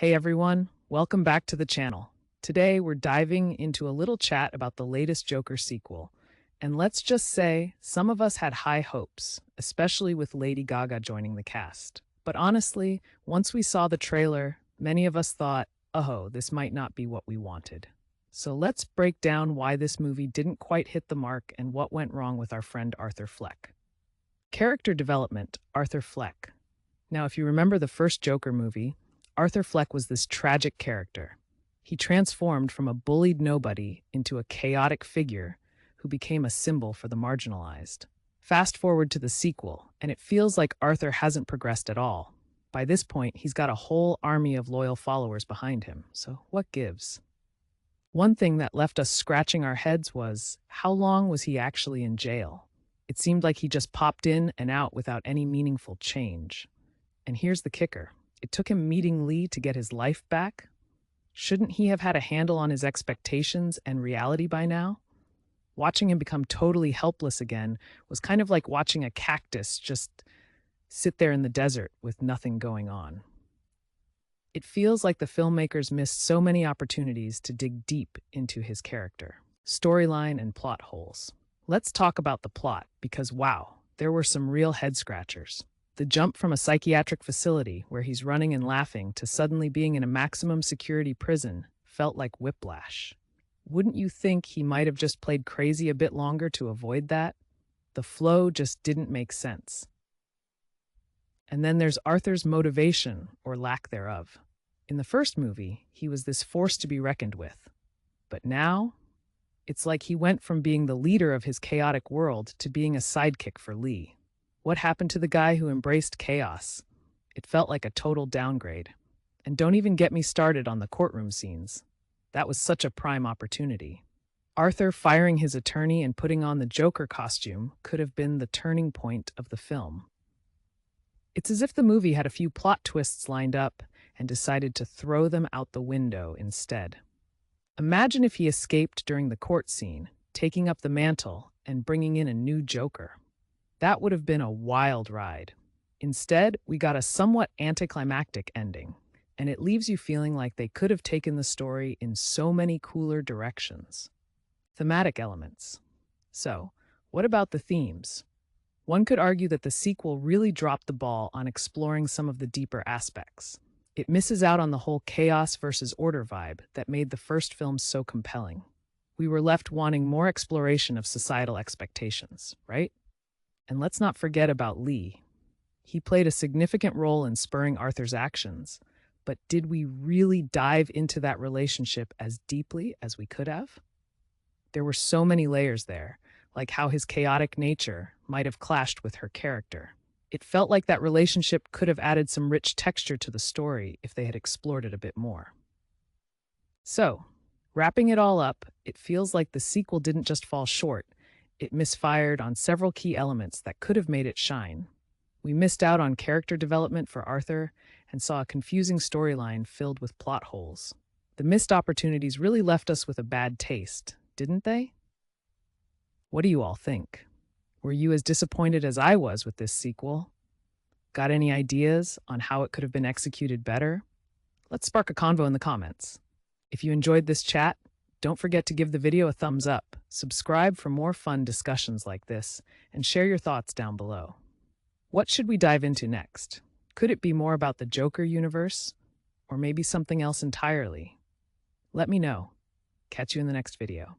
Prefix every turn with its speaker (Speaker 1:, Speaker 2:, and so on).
Speaker 1: Hey everyone, welcome back to the channel. Today we're diving into a little chat about the latest Joker sequel. And let's just say, some of us had high hopes, especially with Lady Gaga joining the cast. But honestly, once we saw the trailer, many of us thought, oh, this might not be what we wanted. So let's break down why this movie didn't quite hit the mark and what went wrong with our friend Arthur Fleck. Character development, Arthur Fleck. Now, if you remember the first Joker movie, Arthur Fleck was this tragic character. He transformed from a bullied nobody into a chaotic figure who became a symbol for the marginalized. Fast forward to the sequel, and it feels like Arthur hasn't progressed at all. By this point, he's got a whole army of loyal followers behind him, so what gives? One thing that left us scratching our heads was, how long was he actually in jail? It seemed like he just popped in and out without any meaningful change. And here's the kicker. It took him meeting Lee to get his life back? Shouldn't he have had a handle on his expectations and reality by now? Watching him become totally helpless again was kind of like watching a cactus just sit there in the desert with nothing going on. It feels like the filmmakers missed so many opportunities to dig deep into his character, storyline, and plot holes. Let's talk about the plot, because wow, there were some real head-scratchers. The jump from a psychiatric facility where he's running and laughing to suddenly being in a maximum security prison felt like whiplash. Wouldn't you think he might have just played crazy a bit longer to avoid that? The flow just didn't make sense. And then there's Arthur's motivation, or lack thereof. In the first movie, he was this force to be reckoned with. But now, it's like he went from being the leader of his chaotic world to being a sidekick for Lee. What happened to the guy who embraced chaos? It felt like a total downgrade. And don't even get me started on the courtroom scenes. That was such a prime opportunity. Arthur firing his attorney and putting on the Joker costume could have been the turning point of the film. It's as if the movie had a few plot twists lined up and decided to throw them out the window instead. Imagine if he escaped during the court scene, taking up the mantle and bringing in a new Joker. That would have been a wild ride. Instead, we got a somewhat anticlimactic ending, and it leaves you feeling like they could have taken the story in so many cooler directions. Thematic elements. So, what about the themes? One could argue that the sequel really dropped the ball on exploring some of the deeper aspects. It misses out on the whole chaos versus order vibe that made the first film so compelling. We were left wanting more exploration of societal expectations, right? And let's not forget about Lee. He played a significant role in spurring Arthur's actions, but did we really dive into that relationship as deeply as we could have? There were so many layers there, like how his chaotic nature might have clashed with her character. It felt like that relationship could have added some rich texture to the story if they had explored it a bit more. So, wrapping it all up, it feels like the sequel didn't just fall short. It misfired on several key elements that could have made it shine. We missed out on character development for Arthur and saw a confusing storyline filled with plot holes. The missed opportunities really left us with a bad taste, didn't they? What do you all think? Were you as disappointed as I was with this sequel? Got any ideas on how it could have been executed better? Let's spark a convo in the comments. If you enjoyed this chat, don't forget to give the video a thumbs up, subscribe for more fun discussions like this, and share your thoughts down below. What should we dive into next? Could it be more about the Joker universe? Or maybe something else entirely? Let me know. Catch you in the next video.